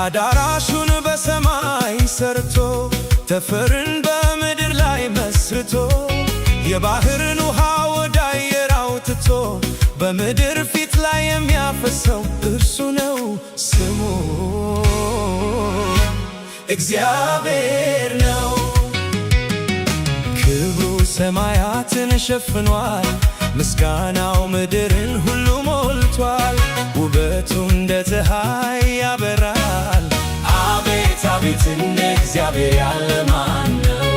አዳራሹን በሰማይ ሰርቶ ጠፈርን በምድር ላይ መስርቶ የባህርን ውሃ ወደ አየር አውጥቶ በምድር ፊት ላይ የሚያፈሰው እርሱ ነው ስሙ እግዚአብሔር ነው። ክብሩ ሰማያትን ሸፍኗል፣ ምስጋናው ምድርን ሁሉ ሞልቷል። ውበቱ እንደ ፀሐይ ያበራል። አቤት አቤት እንደ እግዚአብሔር ያለ ማን ነው?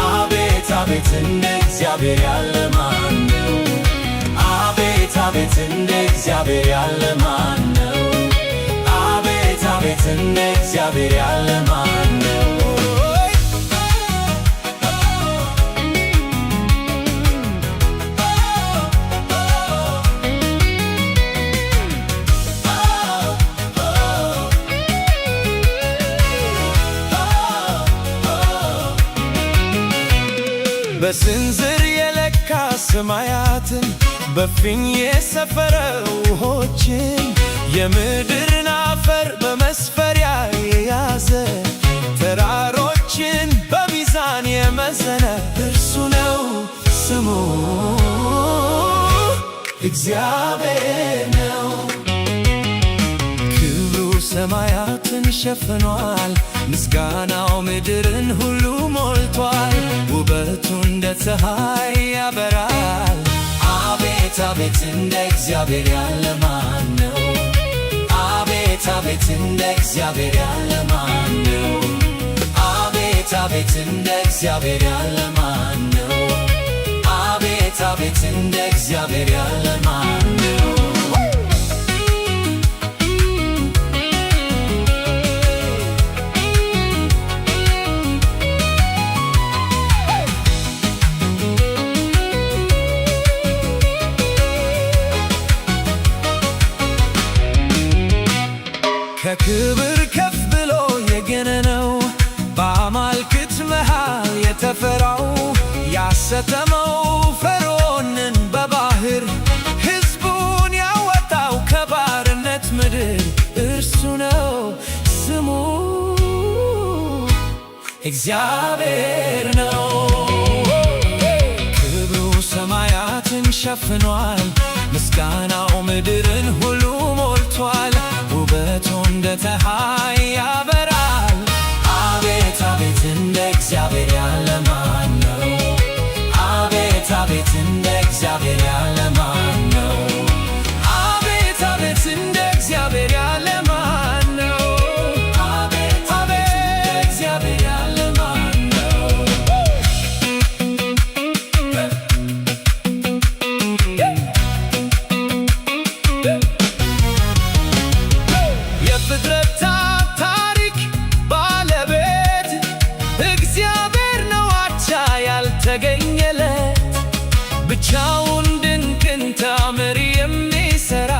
አቤት አቤት እንደ እግዚአብሔር ያለ ማን ነው? አቤት አቤት እንደ እግዚአብሔር ያለ ማን ነው? አቤት አቤት እንደ እግዚአብሔር ያለ ማን ነው? በስንዝር የለካ ሰማያትን በፊኝ የሰፈረ ውሆችን የምድርን አፈር በመስፈሪያ የያዘ ተራሮችን በሚዛን የመዘነ እርሱ ነው ስሙ እግዚአብሔር ነው። ክብሩ ሰማያትን ሸፍኗል፣ ምስጋናው ምድርን ሁሉ ሞልቷል። ውበቱ እንደ ፀሐይ ያበራል። አቤት አቤት እንደ እግዚአብሔር ያለ ማን ነው? አቤት አቤት እንደ እግዚአብሔር ያለ ማን ነው? አቤት አቤት እንደ እግዚአብሔር ያለ ማን ነው? አቤት አቤት እንደ እግዚአብሔር ያለ ማን ነው? ከክብር ከፍ ብሎ የገነነው በአማልክት መሃል የተፈራው ያሰተመው ፈርዖንን በባህር ሕዝቡን ያወጣው ከባርነት ምድር እርሱ ነው ስሙ እግዚአብሔር ነው። ክብሩ ሰማያትን ሸፍኗል፣ ምስጋናው ምድርን ሁሉ ሞልቷል። ውበቱ እንደ ፀሐይ ያበራል። አቤት አቤት እንደ እግዚአብሔር ያለ ማን ነው? አቤት አቤት እንደ እግዚአብሔር ያለ ማን ነው? አቤት አቤት እንደ እግዚአብሔር ያለ ማን ነው? አቤት አቤት እንደ እግዚአብሔር ያለ ማን ነው? የፍጥረታት ታሪክ ባለቤት እግዚአብሔር ነው አቻ ያልተገኘለት ብቻውን ድንቅን ታምር የሚሠራ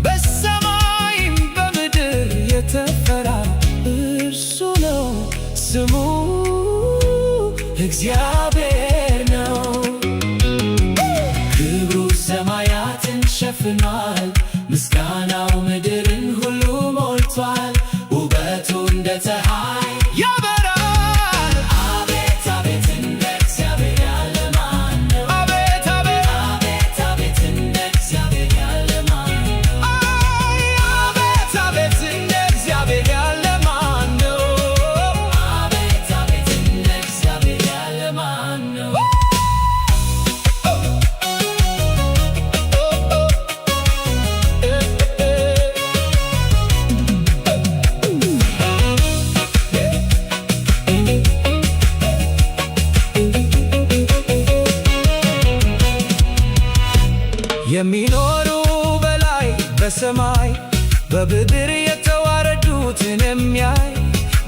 በሰማይም በምድር የተፈራ እርሱ ነው ስሙ እግዚአብሔር ነው። ክብሩ ሰማያትን ሸፍኗል፣ ምስጋናው ምድርን ሁሉ ሞልቷል። ውበቱ እንደ ፀሐይ ያበራል። አቤት አቤት እንደ እግዚአብሔር ያለ ማን ነው? አቤት አቤት አቤት አቤት እንደ እግዚአብሔር ያለ ማን ነው? አቤት አቤት እንደ እግዚአብሔር ያለ ማን ነው? አቤት አቤት እንደ እግዚአብሔር ያለ ማን ነው? የሚኖሩ በላይ በሰማይ በምድር የተዋረዱትን የሚያይ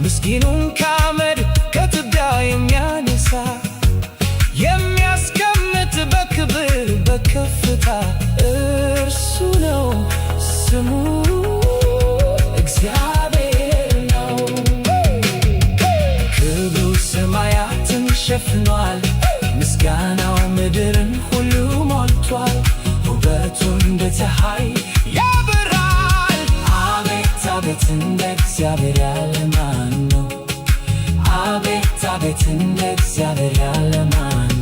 ምስኪኑን ከአመድ ከትቢያ የሚያነሳ የሚያስቀምጥ በክብር በከፍታ እርሱ ነው ስሙ እግዚአብሔር ነው። ክብሩ ሰማያትን ሸፍኗል፣ ምስጋናው ምድርን ሁሉ ሞልቷል። ውበቱ እንደ ፀሐይ ያበራል። አቤት አቤት አቤት እንደ እግዚአብሔር ያለ ማን ነው? አቤት አቤት እንደ እግዚአብሔር ያለ ማን ነው?